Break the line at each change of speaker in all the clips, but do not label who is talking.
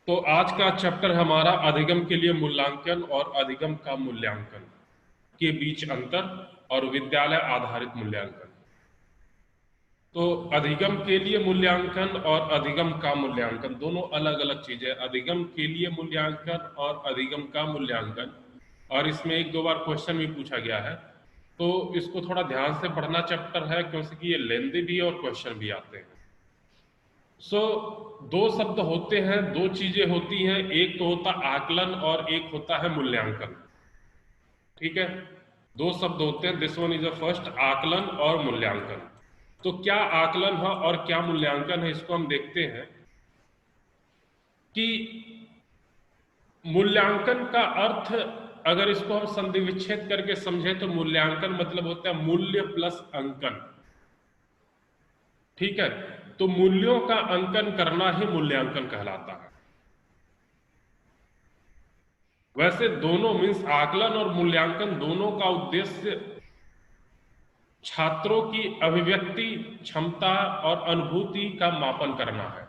तो आज का चैप्टर हमारा अधिगम के लिए मूल्यांकन और अधिगम का मूल्यांकन के बीच अंतर और विद्यालय आधारित मूल्यांकन। तो अधिगम के लिए मूल्यांकन और अधिगम का मूल्यांकन दोनों अलग अलग चीजें। अधिगम के लिए मूल्यांकन और अधिगम का मूल्यांकन, और इसमें एक दो बार क्वेश्चन भी पूछा गया है, तो इसको थोड़ा ध्यान से पढ़ना चैप्टर है क्योंकि ये लेंदी भी और क्वेश्चन भी आते हैं। दो शब्द होते हैं, दो चीजें होती हैं, एक तो होता आकलन और एक होता है मूल्यांकन। ठीक है, दो शब्द होते हैं। This one is a first, आकलन और मूल्यांकन। तो क्या आकलन है और क्या मूल्यांकन है, इसको हम देखते हैं कि मूल्यांकन का अर्थ, अगर इसको हम संधि विच्छेद करके समझे तो मूल्यांकन मतलब होता है मूल्य प्लस अंकन। ठीक है, तो मूल्यों का अंकन करना ही मूल्यांकन कहलाता है। वैसे दोनों मीन्स आकलन और मूल्यांकन दोनों का उद्देश्य छात्रों की अभिव्यक्ति क्षमता और अनुभूति का मापन करना है।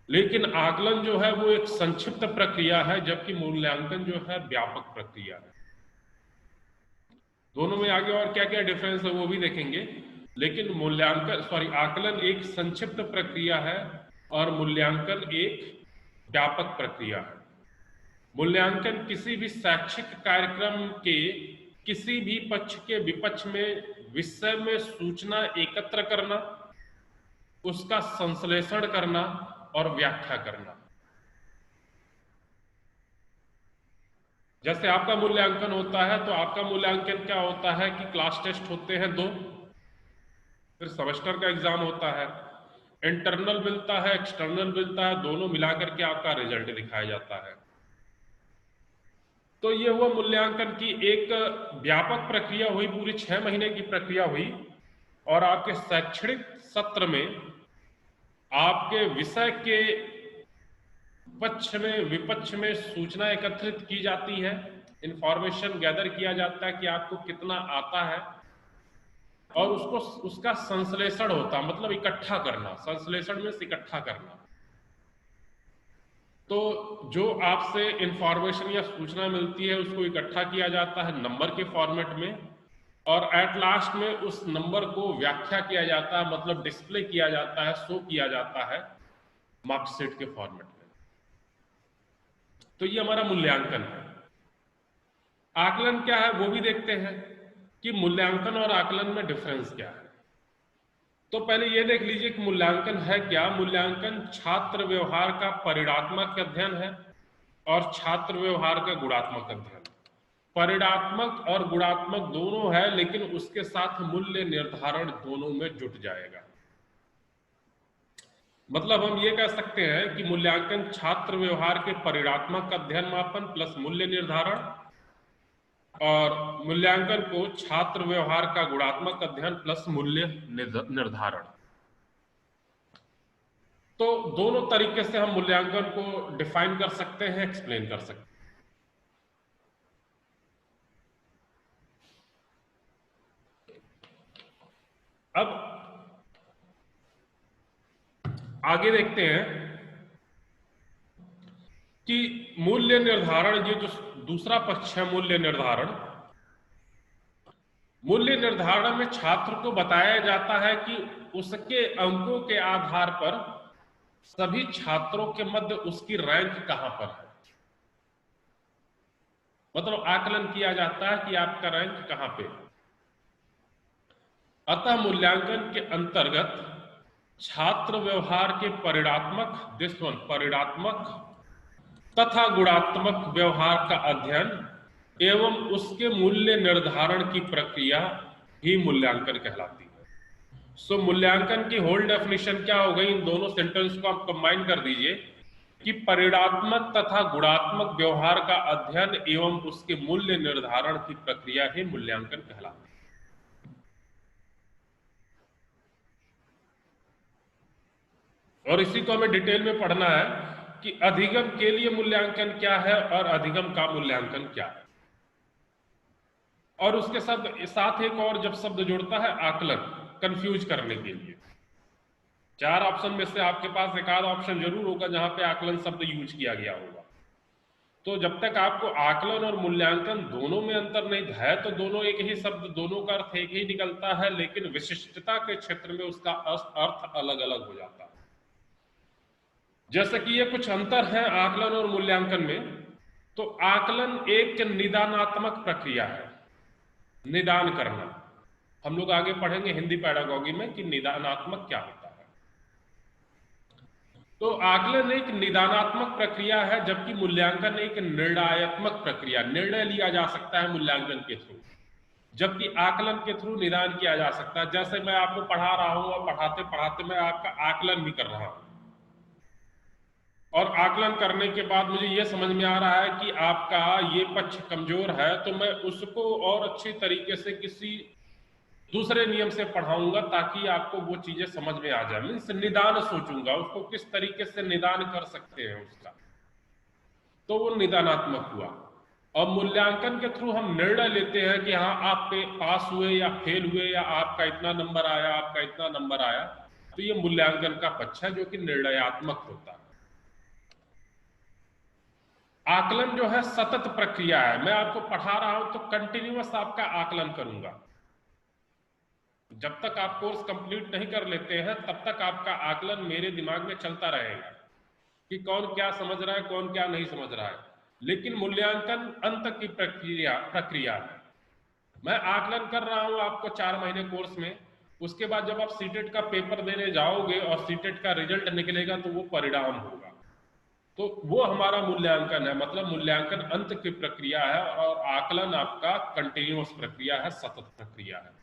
लेकिन आकलन जो है वो एक संक्षिप्त प्रक्रिया है, जबकि मूल्यांकन जो है व्यापक प्रक्रिया है। दोनों में आगे और क्या क्या डिफरेंस है वो भी देखेंगे, लेकिन आकलन एक संक्षिप्त प्रक्रिया है और मूल्यांकन एक व्यापक प्रक्रिया है। मूल्यांकन किसी भी शैक्षिक कार्यक्रम के किसी भी पक्ष के विपक्ष में विषय में सूचना एकत्र करना, उसका संश्लेषण करना और व्याख्या करना। जैसे आपका मूल्यांकन होता है, तो आपका मूल्यांकन क्या होता है कि क्लास टेस्ट होते हैं 2, फिर सेमेस्टर का एग्जाम होता है, इंटरनल मिलता है, एक्सटर्नल मिलता है, दोनों मिलाकर के आपका रिजल्ट दिखाया जाता है। तो ये हुआ मूल्यांकन की एक व्यापक प्रक्रिया हुई, पूरी 6 महीने की प्रक्रिया हुई, और आपके शैक्षणिक सत्र में आपके विषय के पक्ष में विपक्ष में सूचना एकत्रित की जाती है, इंफॉर्मेशन गैदर किया जाता है कि आपको कितना आता है, और उसका संश्लेषण होता, मतलब इकट्ठा करना। संश्लेषण में इकट्ठा करना, तो जो आपसे इंफॉर्मेशन या सूचना मिलती है उसको इकट्ठा किया जाता है नंबर के फॉर्मेट में, और एट लास्ट में उस नंबर को व्याख्या किया जाता है, मतलब डिस्प्ले किया जाता है, शो किया जाता है मार्कशीट के फॉर्मेट में। तो ये हमारा मूल्यांकन है। आकलन क्या है वो भी देखते हैं कि मूल्यांकन और आकलन में डिफरेंस क्या है। तो पहले ये देख लीजिए कि मूल्यांकन है क्या। मूल्यांकन छात्र व्यवहार का परिणात्मक अध्ययन है और छात्र व्यवहार का गुणात्मक अध्ययन। परिणात्मक और गुणात्मक दोनों है, लेकिन उसके साथ मूल्य निर्धारण दोनों में जुट जाएगा। मतलब हम ये कह सकते हैं कि मूल्यांकन छात्र व्यवहार के परिणात्मक अध्ययन मापन प्लस मूल्य निर्धारण, और मूल्यांकन को छात्र व्यवहार का गुणात्मक अध्ययन प्लस मूल्य निर्धारण। तो दोनों तरीके से हम मूल्यांकन को डिफाइन कर सकते हैं, एक्सप्लेन कर सकते हैं। अब आगे देखते हैं कि मूल्य निर्धारण, ये जो दूसरा पक्ष है मूल्य निर्धारण। मूल्य निर्धारण में छात्र को बताया जाता है कि उसके अंकों के आधार पर सभी छात्रों के मध्य उसकी रैंक कहां पर है, मतलब आकलन किया जाता है कि आपका रैंक कहां पे। अतः मूल्यांकन के अंतर्गत छात्र व्यवहार के परिणात्मक तथा गुणात्मक व्यवहार का अध्ययन एवं उसके मूल्य निर्धारण की प्रक्रिया ही मूल्यांकन कहलाती है। सो मूल्यांकन की होल डेफिनेशन क्या हो गई, इन दोनों सेंटेंस को आप कंबाइन कर दीजिए कि परिणात्मक तथा गुणात्मक व्यवहार का अध्ययन एवं उसके मूल्य निर्धारण की प्रक्रिया ही मूल्यांकन कहलाती है। और इसी को हमें डिटेल में पढ़ना है कि अधिगम के लिए मूल्यांकन क्या है और अधिगम का मूल्यांकन क्या है। और उसके साथ एक और जब शब्द जुड़ता है आकलन, कंफ्यूज करने के लिए। 4 ऑप्शन में से आपके पास एक आध ऑप्शन जरूर होगा जहां पे आकलन शब्द यूज किया गया होगा। तो जब तक आपको आकलन और मूल्यांकन दोनों में अंतर नहीं है तो दोनों एक ही शब्द, दोनों का अर्थ एक ही निकलता है, लेकिन विशिष्टता के क्षेत्र में उसका अर्थ अलग अलग हो जाता है। जैसे कि ये कुछ अंतर है आकलन और मूल्यांकन में। तो आकलन एक निदानात्मक प्रक्रिया है, निदान करना। हम लोग आगे पढ़ेंगे हिंदी पैडागॉजी में कि निदानात्मक क्या होता है। तो आकलन एक निदानात्मक प्रक्रिया है, जबकि मूल्यांकन एक निर्णयात्मक प्रक्रिया, निर्णय लिया जा सकता है मूल्यांकन के थ्रू, जबकि आकलन के थ्रू निदान किया जा सकता है। जैसे मैं आपको पढ़ा रहा हूं और पढ़ाते पढ़ाते मैं आपका आकलन भी कर रहा हूं, और आकलन करने के बाद मुझे यह समझ में आ रहा है कि आपका ये पक्ष कमजोर है, तो मैं उसको और अच्छी तरीके से किसी दूसरे नियम से पढ़ाऊंगा ताकि आपको वो चीजें समझ में आ जाए। मीन्स निदान सोचूंगा उसको किस तरीके से निदान कर सकते हैं उसका, तो वो निदानात्मक हुआ। और मूल्यांकन के थ्रू हम निर्णय लेते हैं कि हाँ आप पास हुए या फेल हुए, या आपका इतना नंबर आया, आपका इतना नंबर आया। तो ये मूल्यांकन का पक्ष है जो कि निर्णयात्मक होता है। आकलन जो है सतत प्रक्रिया है, मैं आपको पढ़ा रहा हूं तो कंटिन्यूअस आपका आकलन करूंगा। जब तक आप कोर्स कंप्लीट नहीं कर लेते हैं तब तक आपका आकलन मेरे दिमाग में चलता रहेगा कि कौन क्या समझ रहा है, कौन क्या नहीं समझ रहा है। लेकिन मूल्यांकन अंत की प्रक्रिया है। मैं आकलन कर रहा हूं आपको 4 महीने कोर्स में, उसके बाद जब आप सीटेट का पेपर देने जाओगे और सीटेट का रिजल्ट निकलेगा तो वो परिणाम होगा, तो वो हमारा मूल्यांकन है। मतलब मूल्यांकन अंत की प्रक्रिया है और आकलन आपका कंटिन्यूअस प्रक्रिया है, सतत प्रक्रिया है।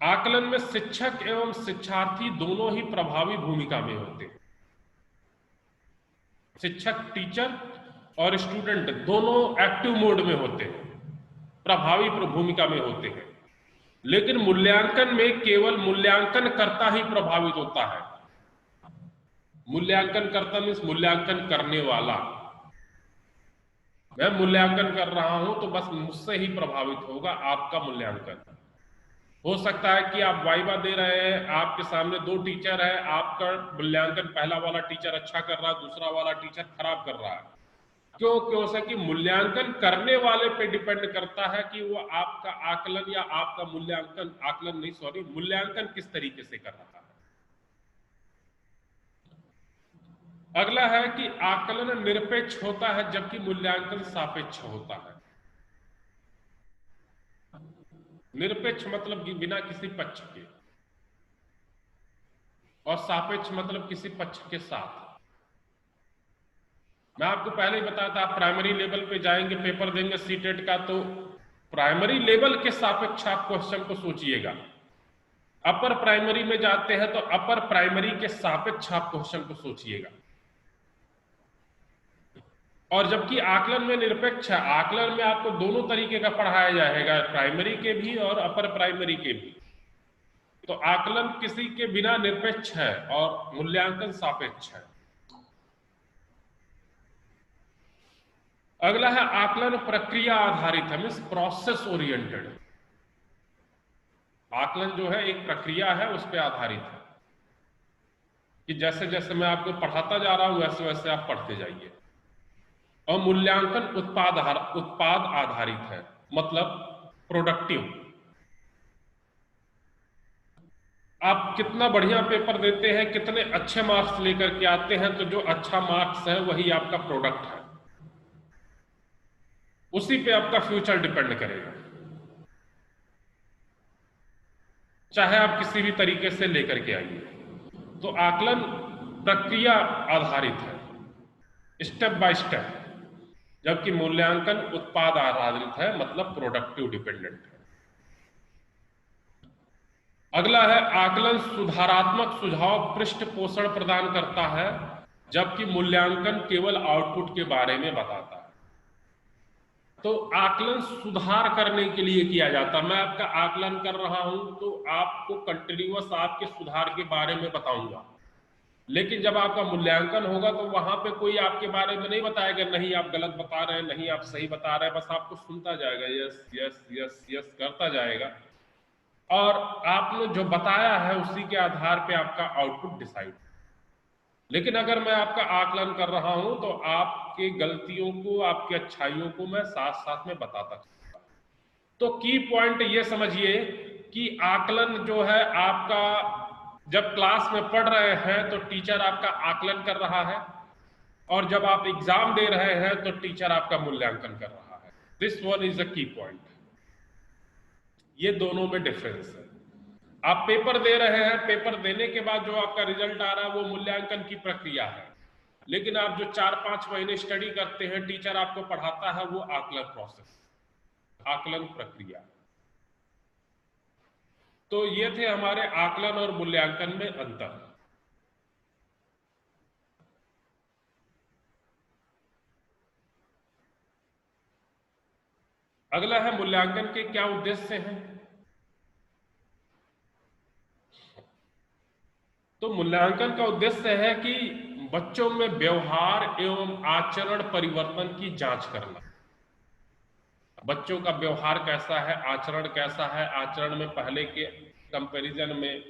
आकलन में शिक्षक एवं शिक्षार्थी दोनों ही प्रभावी भूमिका में होते हैं। शिक्षक, टीचर और स्टूडेंट दोनों एक्टिव मोड में होते हैं, प्रभावी भूमिका में होते हैं। लेकिन मूल्यांकन में केवल मूल्यांकन करता ही प्रभावित होता है। मूल्यांकन करता मीन्स मूल्यांकन करने वाला। मैं मूल्यांकन कर रहा हूं तो बस मुझसे ही प्रभावित होगा आपका मूल्यांकन। हो सकता है कि आप वाइवा दे रहे हैं, आपके सामने 2 टीचर है, आपका मूल्यांकन पहला वाला टीचर अच्छा कर रहा है, दूसरा वाला टीचर खराब कर रहा है। क्यों? क्यों कि मूल्यांकन करने वाले पे डिपेंड करता है कि वो आपका आकलन या आपका मूल्यांकन, आकलन नहीं सॉरी, मूल्यांकन किस तरीके से कर रहा है। अगला है कि आकलन निरपेक्ष होता है जबकि मूल्यांकन सापेक्ष होता है। निरपेक्ष मतलब कि बिना किसी पक्ष के, और सापेक्ष मतलब किसी पक्ष के साथ। मैं आपको पहले ही बताया था, आप प्राइमरी लेवल पे जाएंगे, पेपर देंगे सीटेट का, तो प्राइमरी लेवल के सापेक्ष आप क्वेश्चन को सोचिएगा। अपर प्राइमरी में जाते हैं तो अपर प्राइमरी के सापेक्ष आप क्वेश्चन को सोचिएगा। और जबकि आकलन में निरपेक्ष है, आकलन में आपको दोनों तरीके का पढ़ाया जाएगा, प्राइमरी के भी और अपर प्राइमरी के भी। तो आकलन किसी के बिना निरपेक्ष है और मूल्यांकन सापेक्ष है। अगला है आकलन प्रक्रिया आधारित है, मीन्स प्रोसेस ओरिएंटेड। आकलन जो है एक प्रक्रिया है, उस पर आधारित है कि जैसे जैसे मैं आपको पढ़ाता जा रहा हूं वैसे वैसे आप पढ़ते जाइए। और मूल्यांकन उत्पाद आधारित है, मतलब प्रोडक्टिव। आप कितना बढ़िया पेपर देते हैं, कितने अच्छे मार्क्स लेकर के आते हैं, तो जो अच्छा मार्क्स है वही आपका प्रोडक्ट है, उसी पे आपका फ्यूचर डिपेंड करेगा, चाहे आप किसी भी तरीके से लेकर के आइए। तो आकलन प्रक्रिया आधारित है, स्टेप बाय स्टेप, जबकि मूल्यांकन उत्पाद आधारित है, मतलब प्रोडक्टिव डिपेंडेंट है। अगला है आकलन सुधारात्मक सुझाव पृष्ठ पोषण प्रदान करता है, जबकि मूल्यांकन केवल आउटपुट के बारे में बताता है। तो आकलन सुधार करने के लिए किया जाता है। मैं आपका आकलन कर रहा हूं तो आपको कंटिन्यूअस आपके सुधार के बारे में बताऊंगा, लेकिन जब आपका मूल्यांकन होगा तो वहां पे कोई आपके बारे में नहीं बताएगा, नहीं आप गलत बता रहे हैं, नहीं आप सही बता रहे हैं, बस आपको सुनता जाएगा, यस यस यस यस करता जाएगा। और आपने जो बताया है उसी के आधार पे आपका आउटपुट डिसाइड। लेकिन अगर मैं आपका आकलन कर रहा हूं तो आपकी गलतियों को, आपकी अच्छाइयों को मैं साथ साथ में बताता चलूंगा। तो की पॉइंट ये समझिए कि आकलन जो है आपका, जब क्लास में पढ़ रहे हैं तो टीचर आपका आकलन कर रहा है, और जब आप एग्जाम दे रहे हैं तो टीचर आपका मूल्यांकन कर रहा है। दिस वन इज अ की पॉइंट। ये दोनों में डिफरेंस है। आप पेपर दे रहे हैं, पेपर देने के बाद जो आपका रिजल्ट आ रहा है वो मूल्यांकन की प्रक्रिया है। लेकिन आप जो 4-5 महीने स्टडी करते हैं, टीचर आपको पढ़ाता है, वो आकलन प्रोसेस, आकलन प्रक्रिया। तो ये थे हमारे आकलन और मूल्यांकन में अंतर। अगला है मूल्यांकन के क्या उद्देश्य हैं। तो मूल्यांकन का उद्देश्य है कि बच्चों में व्यवहार एवं आचरण परिवर्तन की जांच करना। बच्चों का व्यवहार कैसा है, आचरण कैसा है, आचरण में पहले के कंपैरिजन में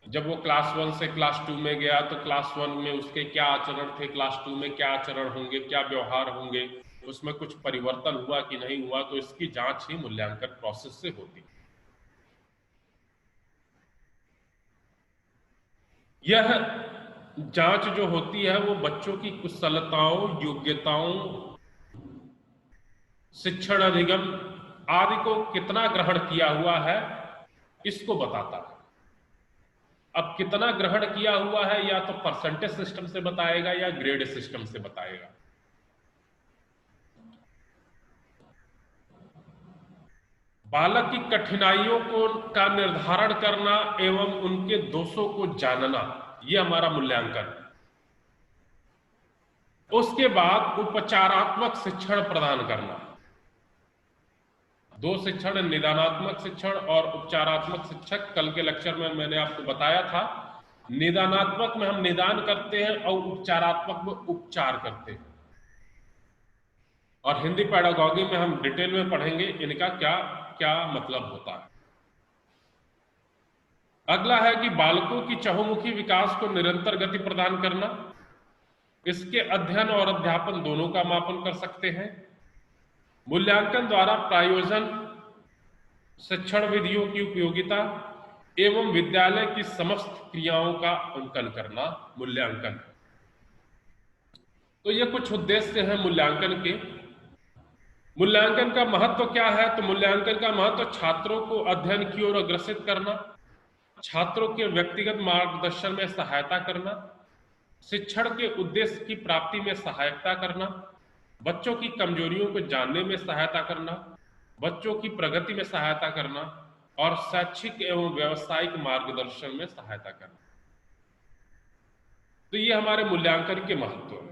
जब वो क्लास 1 से क्लास 2 में गया तो क्लास 1 में उसके क्या आचरण थे, क्लास 2 में क्या आचरण होंगे, क्या व्यवहार होंगे, उसमें कुछ परिवर्तन हुआ कि नहीं हुआ। तो इसकी जांच ही मूल्यांकन प्रोसेस से होती है। यह जांच जो होती है वो बच्चों की कुशलताओं, योग्यताओं, शिक्षण अधिगम आदि को कितना ग्रहण किया हुआ है इसको बताता है। अब कितना ग्रहण किया हुआ है या तो परसेंटेज सिस्टम से बताएगा या ग्रेड सिस्टम से बताएगा। बालक की कठिनाइयों को का निर्धारण करना एवं उनके दोषों को जानना, यह हमारा मूल्यांकन है। उसके बाद उपचारात्मक शिक्षण प्रदान करना। दो शिक्षण, निदानात्मक शिक्षण और उपचारात्मक शिक्षक। कल के लेक्चर में मैंने आपको बताया था, निदानात्मक में हम निदान करते हैं और उपचारात्मक में उपचार करते हैं। और हिंदी पैडागॉजी में हम डिटेल में पढ़ेंगे इनका क्या क्या मतलब होता है। अगला है कि बालकों की चहुमुखी विकास को निरंतर गति प्रदान करना। इसके अध्ययन और अध्यापन दोनों का मापन कर सकते हैं। मूल्यांकन द्वारा प्रायोजन, शिक्षण विधियों की उपयोगिता एवं विद्यालय की समस्त क्रियाओं का अंकन करना मूल्यांकन है। तो ये कुछ उद्देश्य हैं मूल्यांकन के। मूल्यांकन का महत्व क्या है? तो मूल्यांकन का महत्व छात्रों को अध्ययन की ओर अग्रसित करना, छात्रों के व्यक्तिगत मार्गदर्शन में सहायता करना, शिक्षण के उद्देश्य की प्राप्ति में सहायता करना, बच्चों की कमजोरियों को जानने में सहायता करना, बच्चों की प्रगति में सहायता करना और शैक्षिक एवं व्यावसायिक मार्गदर्शन में सहायता करना। तो ये हमारे मूल्यांकन के महत्व है।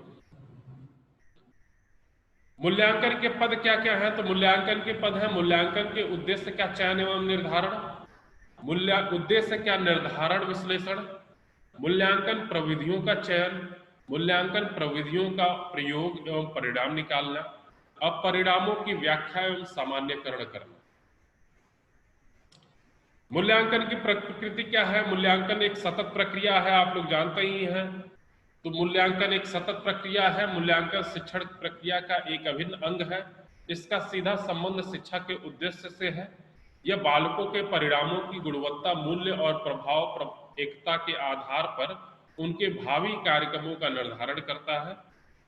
मूल्यांकन के पद क्या क्या है? तो मूल्यांकन के पद है, मूल्यांकन के उद्देश्य क्या, चयन एवं निर्धारण, उद्देश्य क्या, निर्धारण विश्लेषण, मूल्यांकन प्रविधियों का चयन, मूल्यांकन प्रविधियों का प्रयोग एवं परिणाम निकालना, अब परिणामों की व्याख्या एवं सामान्यकरण करना। मूल्यांकन की प्रकृति क्या है? मूल्यांकन एक सतत प्रक्रिया है, आप लोग जानते ही हैं। तो मूल्यांकन एक सतत प्रक्रिया है। मूल्यांकन शिक्षण प्रक्रिया का एक अभिन्न अंग है। इसका सीधा संबंध शिक्षा के उद्देश्य से है। यह बालकों के परिणामों की गुणवत्ता, मूल्य और प्रभाव एकता के आधार पर उनके भावी कार्यक्रमों का निर्धारण करता है।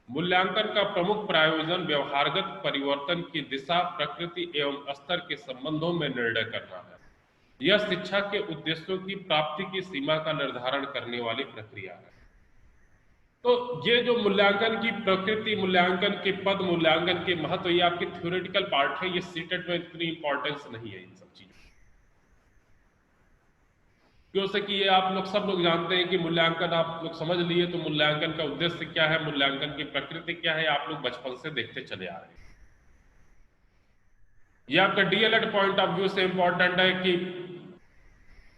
मूल्यांकन का प्रमुख प्रयोजन व्यवहारगत परिवर्तन की दिशा, प्रकृति एवं स्तर के संबंधों में निर्णय करना है। यह शिक्षा के उद्देश्यों की प्राप्ति की सीमा का निर्धारण करने वाली प्रक्रिया है। तो ये जो मूल्यांकन की प्रकृति, मूल्यांकन के पद, मूल्यांकन के महत्व, ये आपके थ्योरेटिकल पार्ट है। ये सीटेट में इतनी इंपॉर्टेंस नहीं है इन सब चीजों की। क्यों से कि ये आप लोग सब लोग जानते हैं कि मूल्यांकन आप लोग समझ लिए, तो मूल्यांकन का उद्देश्य क्या है, मूल्यांकन की प्रकृति क्या है, आप लोग बचपन से देखते चले आ रहे हैं। ये आपका डीएलएड पॉइंट ऑफ व्यू से इंपॉर्टेंट है कि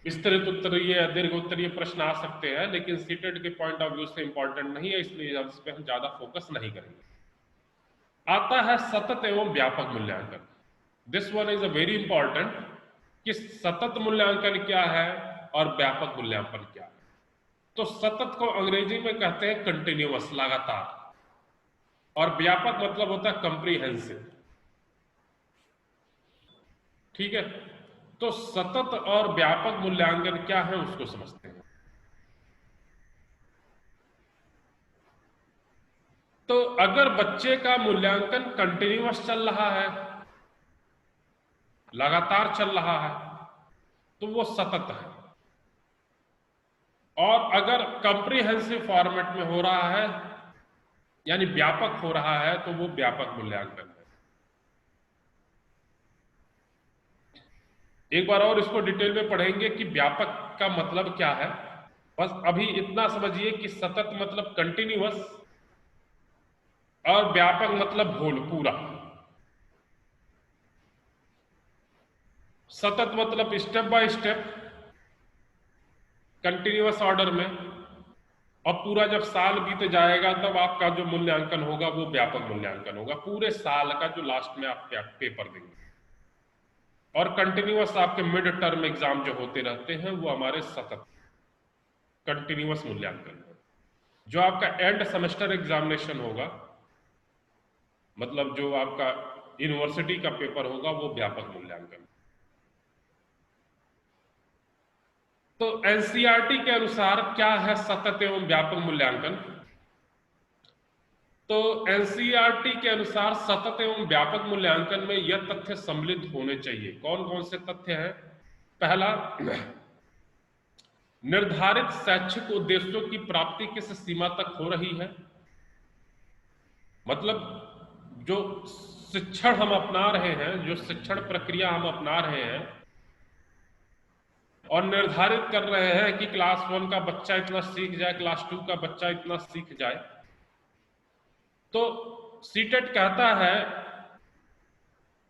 विस्तृत उत्तरीय, दीर्घ उत्तरीय प्रश्न आ सकते हैं, लेकिन सीटेट के पॉइंट ऑफ व्यू से इंपॉर्टेंट नहीं है, इसलिए इस पे हम ज्यादा फोकस नहीं करेंगे। आता है सतत एवं व्यापक मूल्यांकन। This one is a very important कि सतत मूल्यांकन क्या है और व्यापक मूल्यांकन क्या है। तो सतत को अंग्रेजी में कहते हैं कंटिन्यूअस, लगातार, और व्यापक मतलब होता है कंप्रीहेंसिव। ठीक है, तो सतत और व्यापक मूल्यांकन क्या है उसको समझते हैं। तो अगर बच्चे का मूल्यांकन कंटिन्यूअस चल रहा है, लगातार चल रहा है, तो वो सतत है। और अगर कंप्रीहेंसिव फॉर्मेट में हो रहा है, यानी व्यापक हो रहा है, तो वो व्यापक मूल्यांकन है। एक बार और इसको डिटेल में पढ़ेंगे कि व्यापक का मतलब क्या है। बस अभी इतना समझिए कि सतत मतलब कंटिन्यूअस और व्यापक मतलब होल, पूरा। सतत मतलब step by step, continuous order में, और पूरा जब साल बीत जाएगा तब आपका जो मूल्यांकन होगा वो व्यापक मूल्यांकन होगा, पूरे साल का जो लास्ट में आप पेपर देंगे। और कंटिन्यूअस आपके मिड टर्म एग्जाम जो होते रहते हैं वो हमारे सतत कंटिन्यूअस मूल्यांकन है। जो आपका एंड सेमेस्टर एग्जामिनेशन होगा, मतलब जो आपका यूनिवर्सिटी का पेपर होगा, वो व्यापक मूल्यांकन। तो एनसीईआरटी के अनुसार क्या है सतत एवं व्यापक मूल्यांकन? तो एनसीईआरटी के अनुसार सतत एवं व्यापक मूल्यांकन में यह तथ्य सम्मिलित होने चाहिए। कौन कौन से तथ्य हैं? पहला, निर्धारित शैक्षिक उद्देश्यों की प्राप्ति किस सीमा तक हो रही है। मतलब जो शिक्षण हम अपना रहे हैं, जो शिक्षण प्रक्रिया हम अपना रहे हैं और निर्धारित कर रहे हैं कि क्लास 1 का बच्चा इतना सीख जाए, क्लास 2 का बच्चा इतना सीख जाए, तो सीटेट कहता है,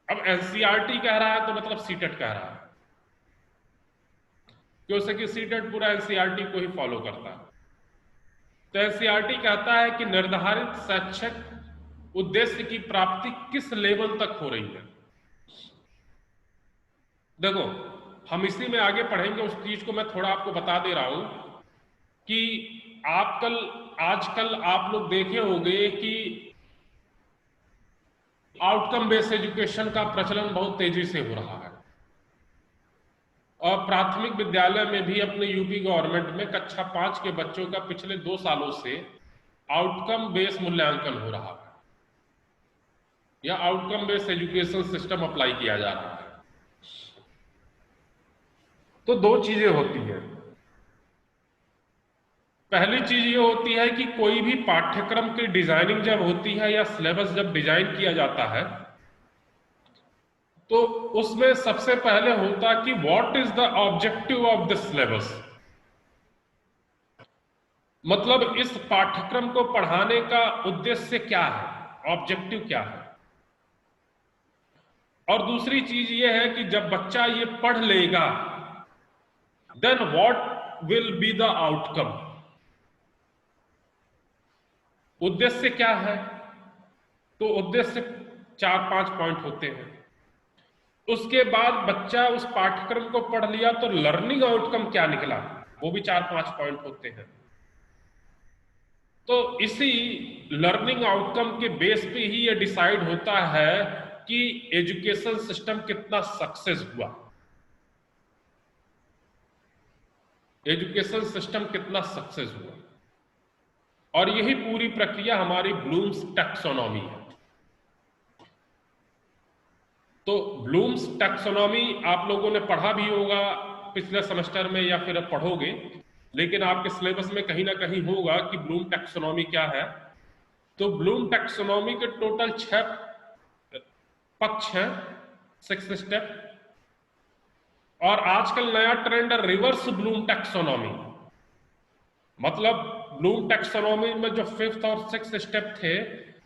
अब एनसीईआरटी कह रहा है तो मतलब सीटेट कह रहा है, क्योंकि कि सीटेट पूरा एनसीईआरटी को ही फॉलो करता है। तो एनसीईआरटी कहता है कि निर्धारित शैक्षिक उद्देश्य की प्राप्ति किस लेवल तक हो रही है। देखो, हम इसी में आगे पढ़ेंगे, उस चीज को मैं थोड़ा आपको बता दे रहा हूं कि आजकल आप लोग देखे होंगे कि आउटकम बेस्ड एजुकेशन का प्रचलन बहुत तेजी से हो रहा है। और प्राथमिक विद्यालय में भी अपने यूपी गवर्नमेंट में कक्षा 5 के बच्चों का पिछले 2 सालों से आउटकम बेस्ड मूल्यांकन हो रहा है, या outcome based education system apply किया जा रहा है। तो दो चीजें होती हैं। पहली चीज ये होती है कि कोई भी पाठ्यक्रम की डिजाइनिंग जब होती है या सिलेबस जब डिजाइन किया जाता है, तो उसमें सबसे पहले होता कि what is the objective of the syllabus. मतलब इस पाठ्यक्रम को पढ़ाने का उद्देश्य क्या है, ऑब्जेक्टिव क्या है। और दूसरी चीज ये है कि जब बच्चा ये पढ़ लेगा, then what will be the outcome. उद्देश्य क्या है? तो उद्देश्य 4-5 पॉइंट होते हैं। उसके बाद बच्चा उस पाठ्यक्रम को पढ़ लिया तो लर्निंग आउटकम क्या निकला, वो भी 4-5 पॉइंट होते हैं। तो इसी लर्निंग आउटकम के बेस पे ही ये डिसाइड होता है कि एजुकेशन सिस्टम कितना सक्सेस हुआ, एजुकेशन सिस्टम कितना सक्सेस हुआ। और यही पूरी प्रक्रिया हमारी ब्लूम्स टैक्सोनॉमी है। तो ब्लूम्स टैक्सोनॉमी आप लोगों ने पढ़ा भी होगा पिछले सेमेस्टर में, या फिर अब पढ़ोगे, लेकिन आपके सिलेबस में कहीं ना कहीं होगा कि ब्लूम टैक्सोनॉमी क्या है। तो ब्लूम टैक्सोनॉमी के टोटल 6 पक्ष हैं, 6 स्टेप। और आजकल नया ट्रेंड है रिवर्स ब्लूम टैक्सोनॉमी। मतलब ब्लूम टैक्सोनॉमी में जो 5th और 6th स्टेप थे,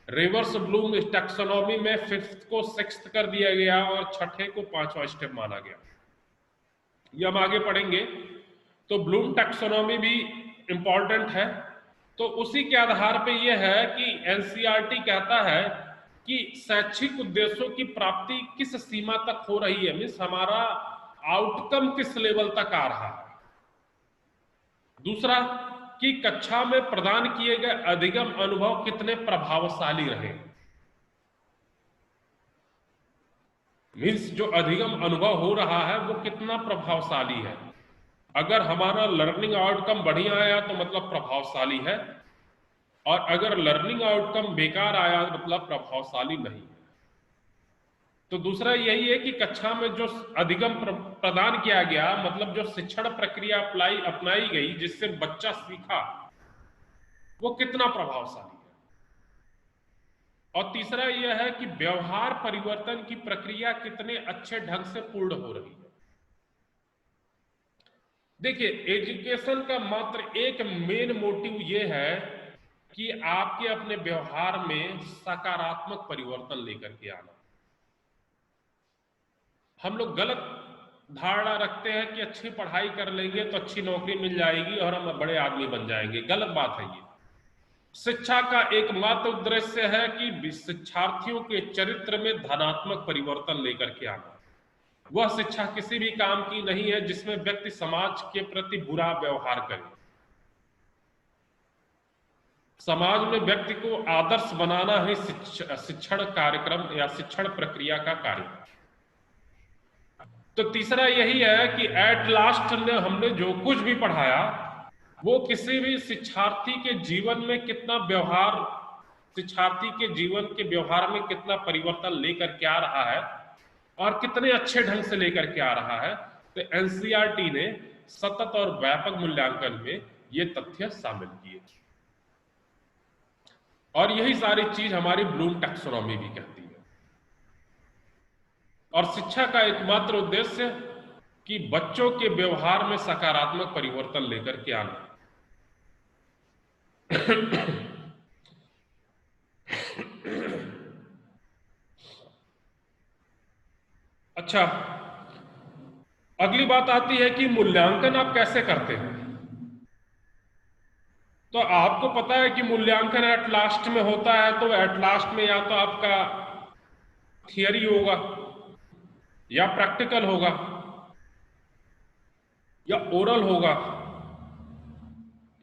रिवर्स ब्लूम टैक्सोनॉमी में 5th को 6th कर दिया गया और 6ठे को 5वां स्टेप माना गया। ये हम आगे पढ़ेंगे। तो ब्लूम टैक्सोनॉमी भी इंपॉर्टेंट है। तो उसी के आधार पे ये है कि एनसीईआरटी कहता है कि शैक्षिक उद्देश्यों की प्राप्ति किस सीमा तक हो रही है, मीन्स हमारा आउटकम किस लेवल तक आ रहा है। दूसरा कि कक्षा में प्रदान किए गए अधिगम अनुभव कितने प्रभावशाली रहे, मीन्स जो अधिगम अनुभव हो रहा है वो कितना प्रभावशाली है। अगर हमारा लर्निंग आउटकम बढ़िया आया तो मतलब प्रभावशाली है, और अगर लर्निंग आउटकम बेकार आया मतलब प्रभावशाली नहीं है। तो दूसरा यही है कि कक्षा में जो अधिगम प्रदान किया गया, मतलब जो शिक्षण प्रक्रिया अपनाई गई जिससे बच्चा सीखा, वो कितना प्रभावशाली है। और तीसरा यह है कि व्यवहार परिवर्तन की प्रक्रिया कितने अच्छे ढंग से पूर्ण हो रही है। देखिए, एजुकेशन का मात्र एक मेन मोटिव यह है कि आपके अपने व्यवहार में सकारात्मक परिवर्तन लेकर के आना। हम लोग गलत धारणा रखते हैं कि अच्छी पढ़ाई कर लेंगे तो अच्छी नौकरी मिल जाएगी और हम बड़े आदमी बन जाएंगे। गलत बात है ये। शिक्षा का एकमात्र उद्देश्य है कि शिक्षार्थियों के चरित्र में धनात्मक परिवर्तन लेकर के आना। वह शिक्षा किसी भी काम की नहीं है जिसमें व्यक्ति समाज के प्रति बुरा व्यवहार करे। समाज में व्यक्ति को आदर्श बनाना ही शिक्षण कार्यक्रम या शिक्षण प्रक्रिया का कार्य। तो तीसरा यही है कि एट लास्ट हमने जो कुछ भी पढ़ाया वो किसी भी शिक्षार्थी के जीवन में कितना व्यवहार, शिक्षार्थी के जीवन के व्यवहार में कितना परिवर्तन लेकर के आ रहा है और कितने अच्छे ढंग से लेकर के आ रहा है। तो एनसीईआरटी ने सतत और व्यापक मूल्यांकन में ये तथ्य शामिल किए, और यही सारी चीज हमारी ब्लूम टैक्सोनॉमी भी कहती है। और शिक्षा का एकमात्र उद्देश्य कि बच्चों के व्यवहार में सकारात्मक परिवर्तन लेकर के आना। अच्छा, अगली बात आती है कि मूल्यांकन आप कैसे करते हैं। तो आपको पता है कि मूल्यांकन एट लास्ट में होता है, तो एट लास्ट में या तो आपका थियरी होगा या प्रैक्टिकल होगा या ओरल होगा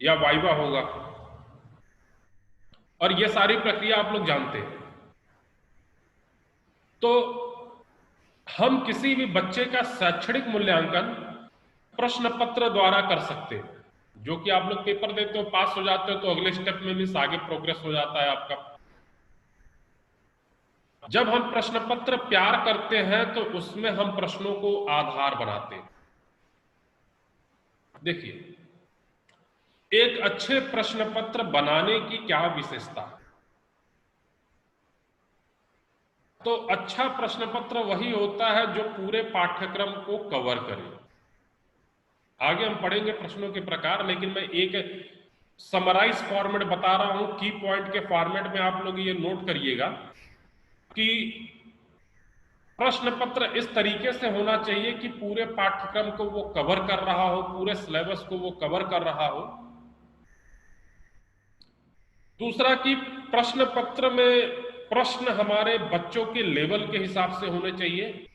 या वाइवा होगा, और ये सारी प्रक्रिया आप लोग जानते हैं। तो हम किसी भी बच्चे का शैक्षणिक मूल्यांकन प्रश्न पत्र द्वारा कर सकते हैं, जो कि आप लोग पेपर देते हो, पास हो जाते हो, तो अगले स्टेप में भी आगे प्रोग्रेस हो जाता है आपका। जब हम प्रश्न पत्र प्यार करते हैं तो उसमें हम प्रश्नों को आधार बनाते हैं। देखिए, एक अच्छे प्रश्न पत्र बनाने की क्या विशेषता है। तो अच्छा प्रश्न पत्र वही होता है जो पूरे पाठ्यक्रम को कवर करे। आगे हम पढ़ेंगे प्रश्नों के प्रकार, लेकिन मैं एक समराइज फॉर्मेट बता रहा हूं। की पॉइंट के फॉर्मेट में आप लोग ये नोट करिएगा कि प्रश्न पत्र इस तरीके से होना चाहिए कि पूरे पाठ्यक्रम को वो कवर कर रहा हो, पूरे सिलेबस को वो कवर कर रहा हो। दूसरा कि प्रश्न पत्र में प्रश्न हमारे बच्चों के लेवल के हिसाब से होने चाहिए।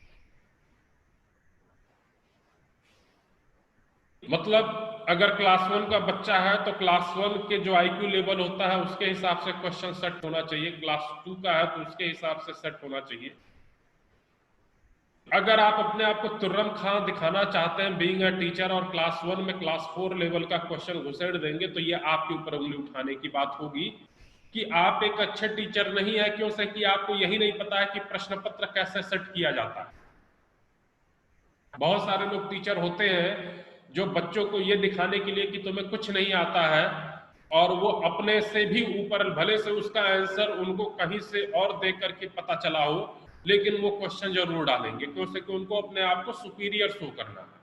मतलब अगर क्लास 1 का बच्चा है तो क्लास 1 के जो आईक्यू लेवल होता है उसके हिसाब से क्वेश्चन सेट होना चाहिए। क्लास 2 का है तो उसके हिसाब से सेट होना चाहिए। अगर आप अपने आप को तुर्रम खां दिखाना चाहते हैं बीइंग अ टीचर, और क्लास 1 में क्लास 4 लेवल का क्वेश्चन घुसेड़ देंगे, तो ये आपके ऊपर उंगली उठाने की बात होगी कि आप एक अच्छे टीचर नहीं है। क्यों से कि आपको यही नहीं पता है कि प्रश्न पत्र कैसे सेट किया जाता है। बहुत सारे लोग टीचर होते हैं जो बच्चों को ये दिखाने के लिए कि तुम्हें कुछ नहीं आता है, और वो अपने से भी ऊपर, भले से उसका आंसर उनको कहीं से और देख करके पता चला हो, लेकिन वो क्वेश्चन जरूर डालेंगे, क्योंकि उनको अपने आप को सुपीरियर शो करना है।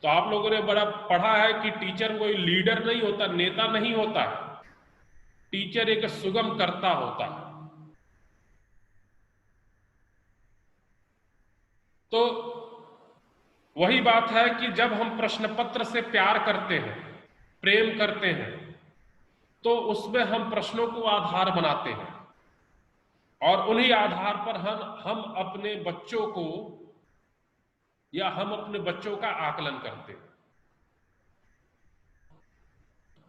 तो आप लोगों ने बड़ा पढ़ा है कि टीचर कोई लीडर नहीं होता, नेता नहीं होता है। टीचर एक सुगम कर्ता होता है। तो वही बात है कि जब हम प्रश्न पत्र से प्यार करते हैं, प्रेम करते हैं, तो उसमें हम प्रश्नों को आधार बनाते हैं। और उन्हीं आधार पर हम अपने बच्चों को या हम अपने बच्चों का आकलन करते हैं।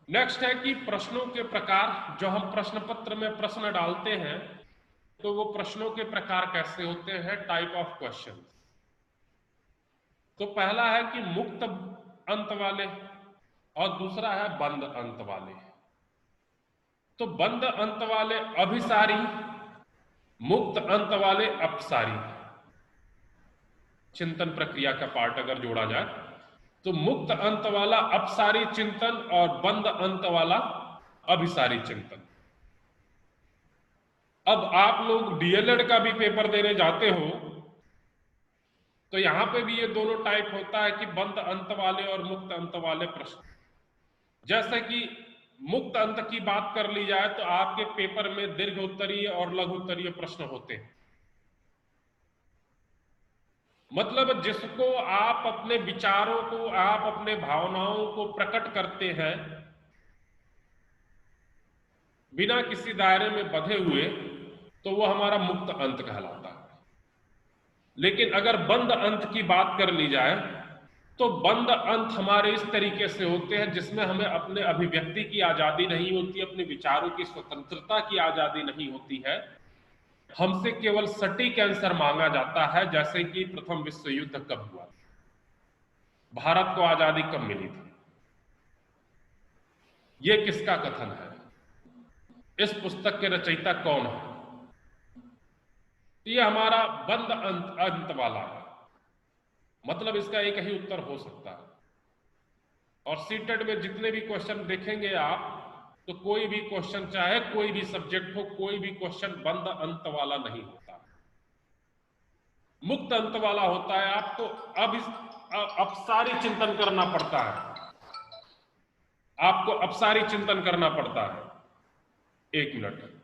नेक्स्ट है कि प्रश्नों के प्रकार। जो हम प्रश्न पत्र में प्रश्न डालते हैं तो वो प्रश्नों के प्रकार कैसे होते हैं, टाइप ऑफ क्वेश्चन। तो पहला है कि मुक्त अंत वाले और दूसरा है बंद अंत वाले। तो बंद अंत वाले अभिसारी, मुक्त अंत वाले अपसारी। चिंतन प्रक्रिया का पार्ट अगर जोड़ा जाए तो मुक्त अंत वाला अपसारी चिंतन और बंद अंत वाला अभिसारी चिंतन। अब आप लोग डीएलएड का भी पेपर देने जाते हो तो यहां पे भी ये दोनों टाइप होता है कि बंद अंत वाले और मुक्त अंत वाले प्रश्न। जैसे कि मुक्त अंत की बात कर ली जाए तो आपके पेपर में दीर्घ उत्तरीय और लघु उत्तरीय प्रश्न होते हैं। मतलब जिसको आप अपने विचारों को, आप अपने भावनाओं को प्रकट करते हैं बिना किसी दायरे में बंधे हुए, तो वो हमारा मुक्त अंत कहलाता है। लेकिन अगर बंद अंत की बात कर ली जाए तो बंद अंत हमारे इस तरीके से होते हैं जिसमें हमें अपने अभिव्यक्ति की आजादी नहीं होती, अपने विचारों की स्वतंत्रता की आजादी नहीं होती है। हमसे केवल सटीक आंसर मांगा जाता है, जैसे कि प्रथम विश्व युद्ध कब हुआ, भारत को आजादी कब मिली थी, यह किसका कथन है, इस पुस्तक के रचयिता कौन है। ये हमारा बंद अंत वाला है। मतलब इसका एक ही उत्तर हो सकता है। और सीटेट में जितने भी क्वेश्चन देखेंगे आप, तो कोई भी क्वेश्चन, चाहे कोई भी सब्जेक्ट हो, कोई भी क्वेश्चन बंद अंत वाला नहीं होता, मुक्त अंत वाला होता है। आपको अपसारी चिंतन करना पड़ता है, आपको अपसारी चिंतन करना पड़ता है। एक मिनट।